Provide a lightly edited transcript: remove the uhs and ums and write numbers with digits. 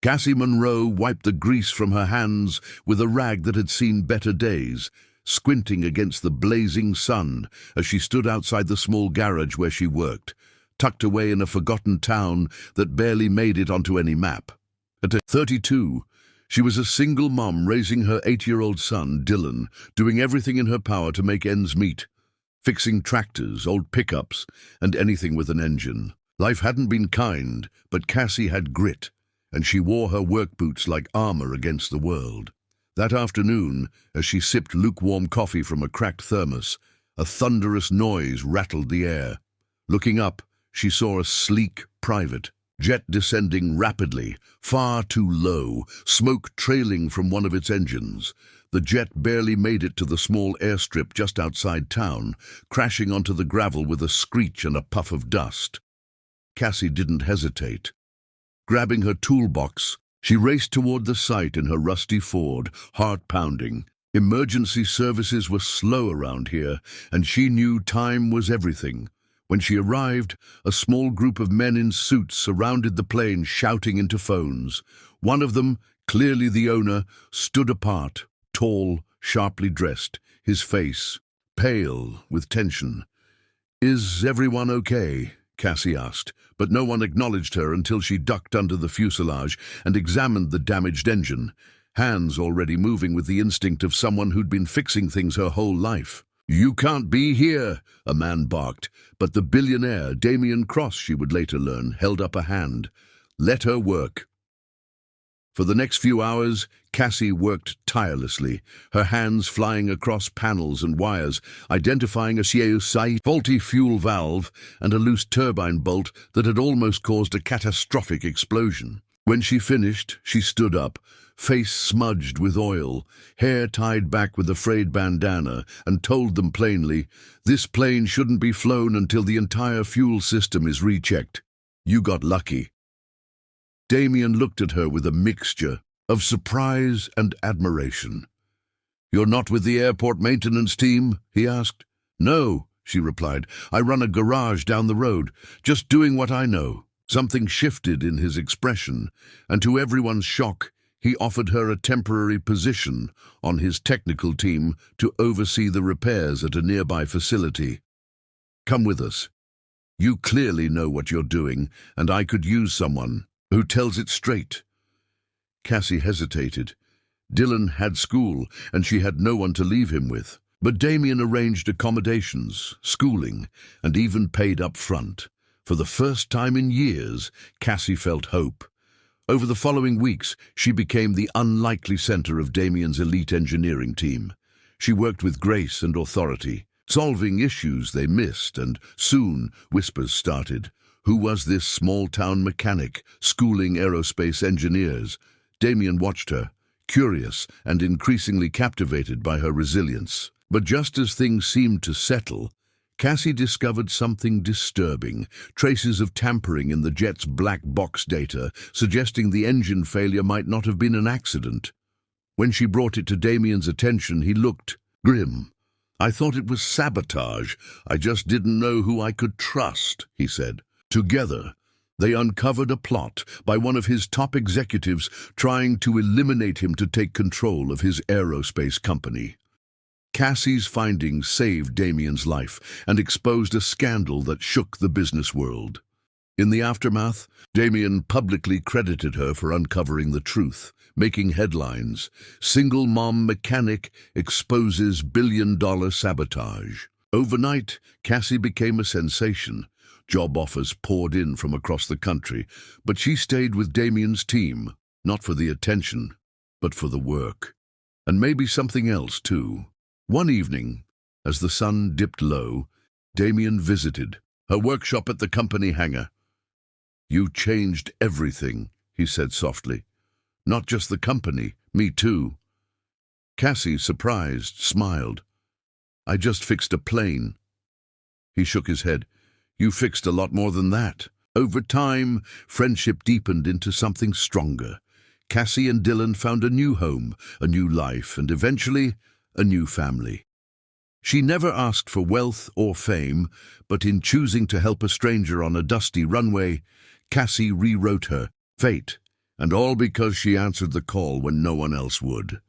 Cassie Monroe wiped the grease from her hands with a rag that had seen better days, squinting against the blazing sun as she stood outside the small garage where she worked, tucked away in a forgotten town that barely made it onto any map. At 32, she was a single mom raising her 8-year-old son, Dylan, doing everything in her power to make ends meet, fixing tractors, old pickups, and anything with an engine. Life hadn't been kind, but Cassie had grit, and she wore her work boots like armor against the world. That afternoon, as she sipped lukewarm coffee from a cracked thermos, a thunderous noise rattled the air. Looking up, she saw a sleek private jet descending rapidly, far too low, smoke trailing from one of its engines. The jet barely made it to the small airstrip just outside town, crashing onto the gravel with a screech and a puff of dust. Cassie didn't hesitate. Grabbing her toolbox, she raced toward the site in her rusty Ford, heart pounding. Emergency services were slow around here, and she knew time was everything. When she arrived, a small group of men in suits surrounded the plane, shouting into phones. One of them, clearly the owner, stood apart, tall, sharply dressed, his face pale with tension. "Is everyone okay?" Cassie asked, but no one acknowledged her until she ducked under the fuselage and examined the damaged engine, hands already moving with the instinct of someone who'd been fixing things her whole life. "You can't be here," a man barked, but the billionaire, Damien Cross, she would later learn, held up a hand. Let her work. For the next few hours, Cassie worked tirelessly, her hands flying across panels and wires, identifying a faulty fuel valve and a loose turbine bolt that had almost caused a catastrophic explosion. When she finished, she stood up, face smudged with oil, hair tied back with a frayed bandana, and told them plainly, "This plane shouldn't be flown until the entire fuel system is rechecked. You got lucky." Damien looked at her with a mixture of surprise and admiration. "You're not with the airport maintenance team?" he asked. "No," she replied. "I run a garage down the road, just doing what I know." Something shifted in his expression, and to everyone's shock, he offered her a temporary position on his technical team to oversee the repairs at a nearby facility. "Come with us. You clearly know what you're doing, and I could use someone who tells it straight." Cassie hesitated. Dylan had school, and she had no one to leave him with. But Damien arranged accommodations, schooling, and even paid up front. For the first time in years, Cassie felt hope. Over the following weeks, she became the unlikely center of Damien's elite engineering team. She worked with grace and authority, solving issues they missed, and soon whispers started. Who was this small-town mechanic schooling aerospace engineers? Damien watched her, curious and increasingly captivated by her resilience. But just as things seemed to settle, Cassie discovered something disturbing, traces of tampering in the jet's black box data, suggesting the engine failure might not have been an accident. When she brought it to Damien's attention, he looked grim. "I thought it was sabotage. I just didn't know who I could trust," he said. Together, they uncovered a plot by one of his top executives trying to eliminate him to take control of his aerospace company. Cassie's findings saved Damien's life and exposed a scandal that shook the business world. In the aftermath, Damien publicly credited her for uncovering the truth, making headlines. "Single mom mechanic exposes billion-dollar sabotage." Overnight, Cassie became a sensation. Job offers poured in from across the country, but she stayed with Damien's team, not for the attention, but for the work. And maybe something else, too. One evening, as the sun dipped low, Damien visited her workshop at the company hangar. "You changed everything," he said softly. "Not just the company, me too." Cassie, surprised, smiled. "I just fixed a plane." He shook his head. "You fixed a lot more than that." Over time, friendship deepened into something stronger. Cassie and Dylan found a new home, a new life, and eventually, a new family. She never asked for wealth or fame, but in choosing to help a stranger on a dusty runway, Cassie rewrote her fate And all because she answered the call when no one else would.